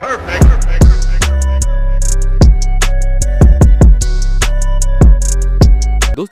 दोस्तों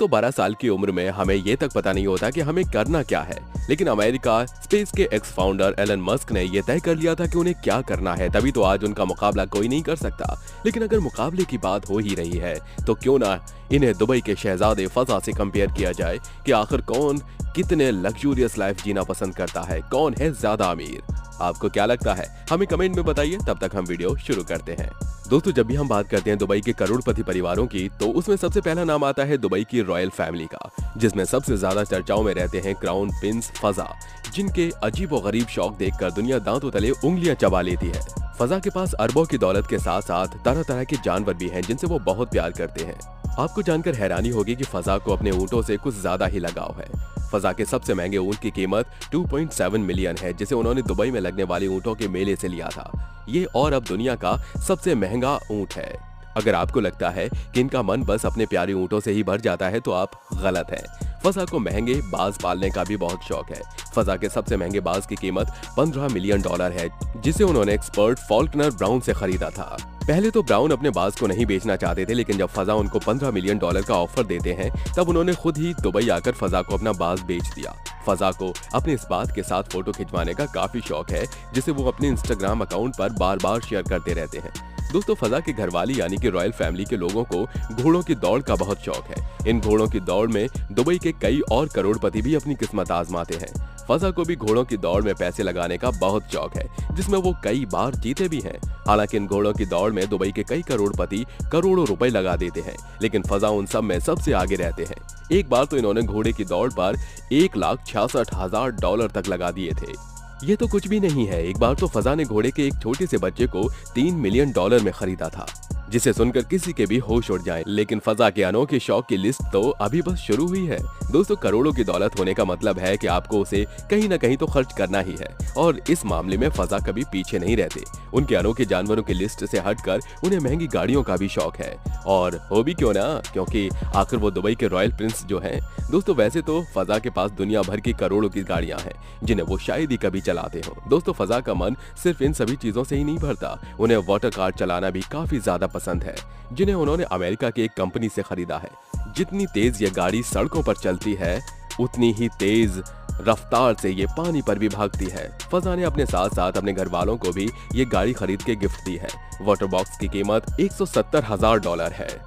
12 साल की उम्र में हमें ये तक पता नहीं होता कि हमें करना क्या है, लेकिन अमेरिका स्पेस के एक्स फाउंडर एलन मस्क ने यह तय कर लिया था कि उन्हें क्या करना है, तभी तो आज उनका मुकाबला कोई नहीं कर सकता। लेकिन अगर मुकाबले की बात हो ही रही है तो क्यों ना इन्हें दुबई के शहजादे फजा से कंपेयर किया जाए कि आखिर कौन कितने लग्जूरियस लाइफ जीना पसंद करता है, कौन है ज्यादा अमीर। आपको क्या लगता है हमें कमेंट में बताइए, तब तक हम वीडियो शुरू करते हैं। दोस्तों जब भी हम बात करते हैं दुबई के करोड़पति परिवारों की, तो उसमें सबसे पहला नाम आता है दुबई की रॉयल फैमिली का, जिसमें सबसे ज्यादा चर्चाओं में रहते हैं क्राउन प्रिंस फजा, जिनके अजीबोगरीब शौक देखकर दुनिया दांतों तले उंगलियां चबा लेती है। फजा के पास अरबों की दौलत के साथ साथ तरह तरह के जानवर भी हैं जिनसे वो बहुत प्यार करते हैं। आपको जानकर हैरानी होगी कि फजा को अपने ऊँटों से कुछ ज्यादा ही लगाव है। फजा के सबसे महंगे ऊँट की कीमत 2.7 मिलियन है, जिसे उन्होंने दुबई में लगने वाले ऊँटों के मेले से लिया था। ये और अब दुनिया का सबसे महंगा ऊँट है। अगर आपको लगता है कि इनका मन बस अपने प्यारे ऊँटों से ही भर जाता है तो आप गलत हैं। फजा को महंगे बाज पालने का भी बहुत शौक है। फजा के सबसे महंगे बाज की कीमत $15 मिलियन है, जिसे उन्होंने एक्सपर्ट फॉल्कनर ब्राउन से खरीदा था। पहले तो ब्राउन अपने बाज को नहीं बेचना चाहते थे, लेकिन जब फजा उनको $15 मिलियन का ऑफर देते हैं तब उन्होंने खुद ही दुबई आकर फजा को अपना बाज बेच दिया। फजा को अपने इस बात के साथ फोटो खिंचवाने का काफी शौक है, जिसे वो अपने इंस्टाग्राम अकाउंट पर बार बार शेयर करते रहते हैं। दोस्तों फजा के घरवाली यानी कि रॉयल फैमिली के लोगों को घोड़ों की दौड़ का बहुत शौक है। इन घोड़ों की दौड़ में दुबई के कई और करोड़पति भी अपनी किस्मत आजमाते हैं। फजा को भी घोड़ों की दौड़ में पैसे लगाने का बहुत शौक है, जिसमें वो कई बार जीते भी हैं। हालांकि इन घोड़ों की दौड़ में दुबई के कई करोड़पति करोड़ों रुपए लगा देते हैं, लेकिन फजा उन सब में सबसे आगे रहते हैं। एक बार तो इन्होंने घोड़े की दौड़ पर $1,66,000 तक लगा दिए थे। ये तो कुछ भी नहीं है, एक बार तो फजा ने घोड़े के एक छोटे से बच्चे को $3 मिलियन में खरीदा था, जिसे सुनकर किसी के भी होश उड़ जाए। लेकिन फजा के अनोखे शौक की लिस्ट तो अभी बस शुरू हुई है। दोस्तों करोड़ों की दौलत होने का मतलब है कि आपको उसे कहीं ना कहीं तो खर्च करना ही है, और इस मामले में फजा कभी पीछे नहीं रहते। उनके अनोखे जानवरों की लिस्ट से हटकर उन्हें महंगी गाड़ियों का भी शौक है, और हो भी क्यों ना, क्योंकि आखिर वो दुबई के रॉयल प्रिंस जो हैं। दोस्तों वैसे तो फजा के पास दुनिया भर की करोड़ों की गाड़ियां हैं, जिन्हें वो शायद ही कभी चलाते हो। दोस्तों फजा का मन सिर्फ इन सभी चीजों से ही नहीं भरता, उन्हें वाटर कार चलाना भी काफी ज्यादा पसंद है, जिन्हें उन्होंने अमेरिका की एक कंपनी से खरीदा है। जितनी तेज ये गाड़ी सड़कों पर चलती है, उतनी ही तेज रफ्तार से ये पानी पर भी भागती है। फजा ने अपने साथ साथ अपने घर वालों को भी ये गाड़ी खरीद के गिफ्ट दी है। वाटर बॉक्स की कीमत $170,000 है,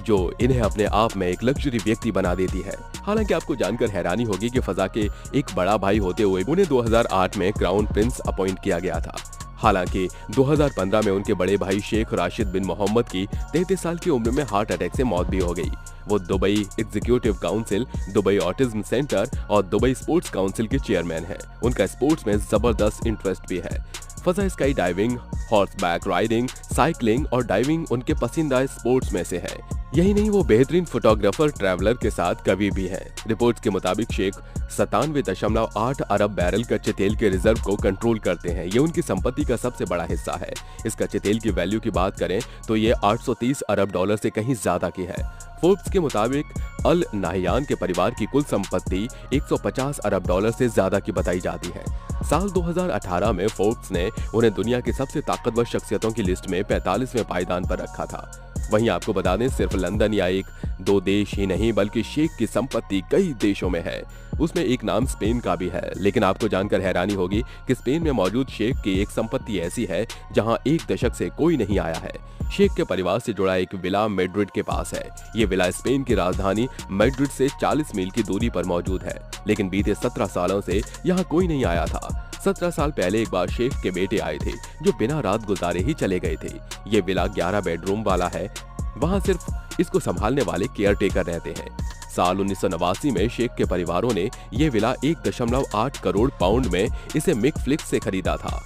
जो इन्हें अपने आप में एक लग्जरी व्यक्ति बना देती है। हालांकि आपको जानकर हैरानी होगी कि फजा के एक बड़ा भाई होते हुए उन्हें 2008 में क्राउन प्रिंस अपॉइंट किया गया था। हालांकि 2015 में उनके बड़े भाई शेख राशिद बिन मोहम्मद की 33 साल की उम्र में हार्ट अटैक से मौत भी हो गई। वो Dubai executive council, Dubai autism centre और दुबई स्पोर्ट्स काउंसिल के चेयरमैन हैं। उनका स्पोर्ट्स में जबरदस्त इंटरेस्ट भी है। Fazza sky diving, horseback riding, cycling और डाइविंग उनके पसंदीदा स्पोर्ट्स में से है। यही नहीं, वो बेहतरीन फोटोग्राफर ट्रैवलर के साथ कवि भी हैं। रिपोर्ट्स के मुताबिक शेख 97.8 अरब बैरल कच्चे तेल के रिजर्व को कंट्रोल करते हैं। ये उनकी संपत्ति का सबसे बड़ा हिस्सा है। इस कच्चे तेल की वैल्यू की बात करें तो ये $830 अरब से कहीं ज्यादा की है। फोर्ब्स के मुताबिक अल नाहियान के परिवार की कुल संपत्ति $150 अरब से ज्यादा की बताई जाती है। साल 2018 में फोर्ब्स ने उन्हें दुनिया की सबसे ताकतवर शख्सियतों की लिस्ट में 45वें पायदान पर रखा था। वहीं आपको बता दें, सिर्फ लंदन या एक दो देश ही नहीं बल्कि शेख की संपत्ति कई देशों में है। उसमें एक नाम स्पेन का भी है। लेकिन आपको जानकर हैरानी होगी कि स्पेन में मौजूद शेख की एक संपत्ति ऐसी है जहां एक दशक से कोई नहीं आया है। शेख के परिवार से जुड़ा एक विला मैड्रिड के पास है। ये विला स्पेन की राजधानी मैड्रिड से 40 मील की दूरी पर मौजूद है, लेकिन बीते 17 सालों से यहाँ कोई नहीं आया था। 17 साल पहले एक बार शेख के बेटे आए थे, जो बिना रात गुजारे ही चले गए थे। ये विला 11 बेडरूम वाला है। वहाँ सिर्फ इसको संभालने वाले केयर टेकर रहते हैं। साल 1989 में शेख के परिवारों ने यह विला 1.8 करोड़ पाउंड में इसे मिक फ्लिक्स से खरीदा था।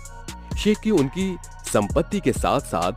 शेख की उनकी संपत्ति के साथ साथ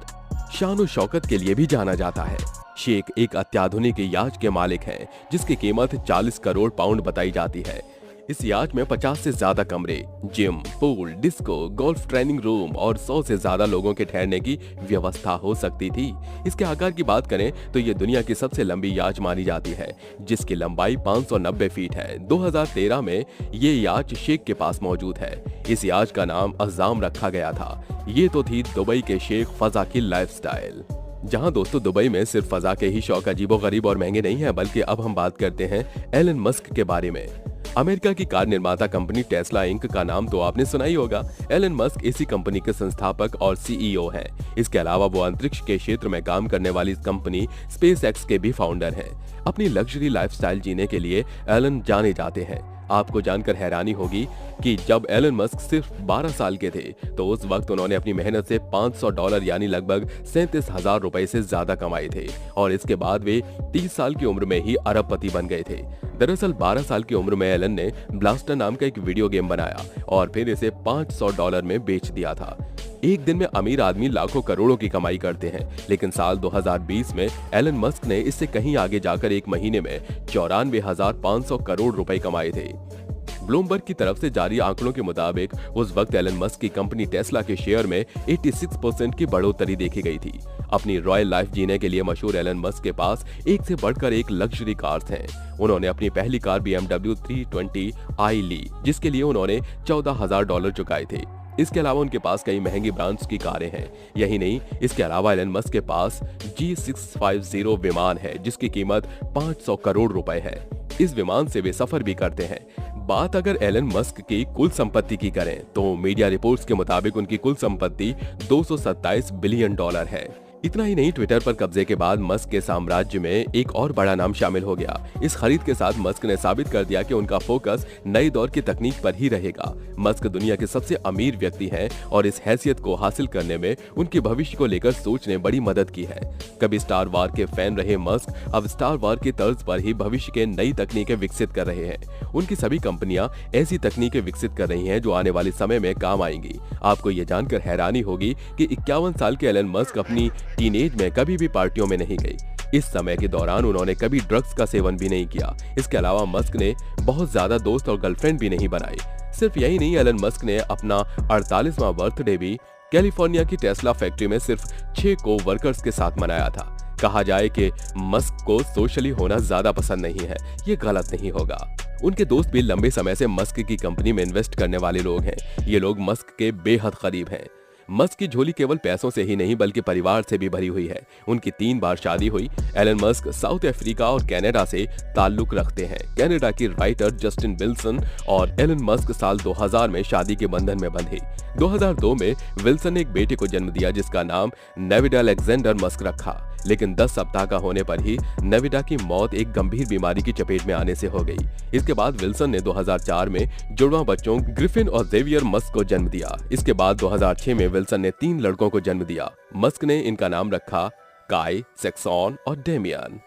शान शौकत के लिए भी जाना जाता है। शेख एक अत्याधुनिक याच के मालिक हैं, जिसकी कीमत 40 करोड़ पाउंड बताई जाती है। इस याच में 50 से ज्यादा कमरे, gym, pool, disco, golf training room और 100 से ज्यादा लोगों के ठहरने की व्यवस्था हो सकती थी। इसके आकार की बात करें तो ये दुनिया की सबसे लंबी याच मानी जाती है, जिसकी लंबाई 590 फीट है। 2013 में ये याच शेख के पास मौजूद है। इस याच का नाम अज़ाम रखा गया था। ये तो थी दुबई के शेख फजा की लाइफस्टाइल। जहां दोस्तों दुबई में सिर्फ फजा के ही शौक अजीबोगरीब और महंगे नहीं है, बल्कि अब हम बात करते हैं एलन मस्क के बारे में। अमेरिका की कार निर्माता कंपनी टेस्ला इंक का नाम तो आपने सुना ही होगा। एलन मस्क इसी कंपनी के संस्थापक और सीईओ हैं। इसके अलावा वो अंतरिक्ष के क्षेत्र में काम करने वाली इस कंपनी स्पेस एक्स के भी फाउंडर हैं। अपनी लग्जरी लाइफस्टाइल जीने के लिए एलन जाने जाते हैं। आपको जानकर हैरानी होगी कि जब एलन मस्क सिर्फ 12 साल के थे तो उस वक्त उन्होंने अपनी मेहनत से $500 यानी लगभग 37,000 रुपए से ज्यादा कमाए थे और इसके बाद वे 30 साल की उम्र में ही अरबपति बन गए थे। दरअसल 12 साल की उम्र में एलन ने ब्लास्टर नाम का एक वीडियो गेम बनाया और फिर इसे $500 में बेच दिया था। एक दिन में अमीर आदमी लाखों करोड़ों की कमाई करते हैं, लेकिन साल 2020 में एलन मस्क ने इससे कहीं आगे जाकर एक महीने में 94,500 करोड़ रुपए कमाए थे। ब्लूमबर्ग की तरफ से जारी आंकड़ों के मुताबिक उस वक्त एलन मस्क की कंपनी टेस्ला के शेयर में 86% की बढ़ोतरी देखी गई थी। अपनी रॉयल लाइफ जीने के लिए मशहूर एलन मस्क के पास एक से बढ़कर एक लग्जरी कार्स हैं। उन्होंने अपनी पहली कार BMW 320i ली, जिसके लिए उन्होंने $14,000 चुकाए थे। इसके अलावा उनके पास कई महंगी ब्रांड्स की कारें हैं। यही नहीं, इसके अलावा एलन मस्क के पास G650 विमान है, जिसकी कीमत 500 करोड़ रुपए है। इस विमान से वे सफर भी करते हैं। बात अगर एलन मस्क की कुल संपत्ति की करें तो मीडिया रिपोर्ट्स के मुताबिक उनकी कुल संपत्ति $227 बिलियन है। इतना ही नहीं, ट्विटर पर कब्जे के बाद मस्क के साम्राज्य में एक और बड़ा नाम शामिल हो गया। इस खरीद के साथ मस्क ने साबित कर दिया कि उनका फोकस नए दौर की तकनीक पर ही रहेगा। मस्क दुनिया के सबसे अमीर व्यक्ति हैं और इस हैसियत को हासिल करने में उनके भविष्य को लेकर सोच ने बड़ी मदद की है। कभी स्टार वार के फैन रहे मस्क अब स्टार वार की तर्ज पर ही भविष्य के नई तकनीकें विकसित कर रहे हैं। उनकी सभी कंपनियां ऐसी तकनीकें विकसित कर रही हैं जो आने वाले समय में काम आएंगी। आपको ये जानकर हैरानी होगी कि 51 साल के एलन मस्क अपनी टीनेज में कभी भी पार्टियों में नहीं गई। इस समय के दौरान उन्होंने कभी ड्रग्स का सेवन भी नहीं किया। इसके अलावा मस्क ने बहुत ज्यादा दोस्त और गर्लफ्रेंड भी नहीं बनाई। सिर्फ यही नहीं, एलन मस्क ने अपना 48वां बर्थडे भी कैलिफोर्निया की टेस्ला फैक्ट्री में सिर्फ 6 को-वर्कर्स के साथ मनाया था। कहा जाए कि मस्क को सोशली होना ज्यादा पसंद नहीं है, ये गलत नहीं होगा। उनके दोस्त भी लंबे समय से मस्क की कंपनी में इन्वेस्ट करने वाले लोग हैं। ये लोग मस्क के बेहद करीब हैं। मस्क की झोली केवल पैसों से ही नहीं बल्कि परिवार से भी भरी हुई है। उनकी 3 बार शादी हुई। एलन मस्क साउथ अफ्रीका और कनाडा से ताल्लुक रखते हैं। कनाडा की राइटर जस्टिन विल्सन और एलन मस्क साल 2000 में शादी के बंधन में बंधे। 2002 में विल्सन ने एक बेटे को जन्म दिया जिसका नाम नेविडा अलेक्जेंडर मस्क रखा, लेकिन 10 सप्ताह का होने पर ही नेविडा की मौत एक गंभीर बीमारी की चपेट में आने से हो गई। इसके बाद विल्सन ने 2004 में जुड़वा बच्चों ग्रिफिन और जेवियर मस्क को जन्म दिया। इसके बाद 2006 में विल्सन ने 3 लड़कों को जन्म दिया। मस्क ने इनका नाम रखा काई, सेक्सॉन और डेमियन।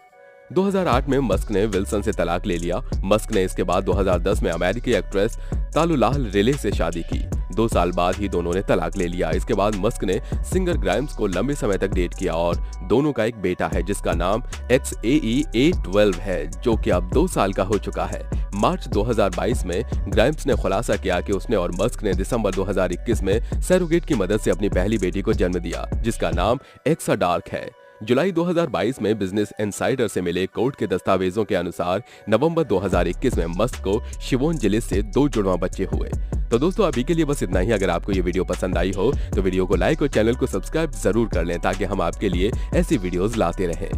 2008 में मस्क ने विल्सन से तलाक ले लिया। मस्क ने इसके बाद 2010 में अमेरिकी एक्ट्रेस तालुलाह रिले से शादी की। 2 साल बाद ही दोनों ने तलाक ले लिया। इसके बाद मस्क ने सिंगर ग्राइम्स को लंबे समय तक डेट किया और दोनों का एक बेटा है जिसका नाम XAE812 है, जो कि अब 2 साल का हो चुका है। मार्च 2022 में ग्राइम्स ने खुलासा किया कि उसने और मस्क ने दिसंबर 2021 में सरोगेट की मदद से अपनी पहली बेटी को जन्म दिया जिसका नाम एक्सा डार्क है। जुलाई 2022 में बिजनेस इनसाइडर से मिले कोर्ट के दस्तावेजों के अनुसार नवंबर 2021 में मस्क को शिवोन जिले से 2 जुड़वा बच्चे हुए। तो दोस्तों अभी के लिए बस इतना ही। अगर आपको ये वीडियो पसंद आई हो तो वीडियो को लाइक और चैनल को सब्सक्राइब जरूर कर लें ताकि हम आपके लिए ऐसी वीडियोस लाते रहें।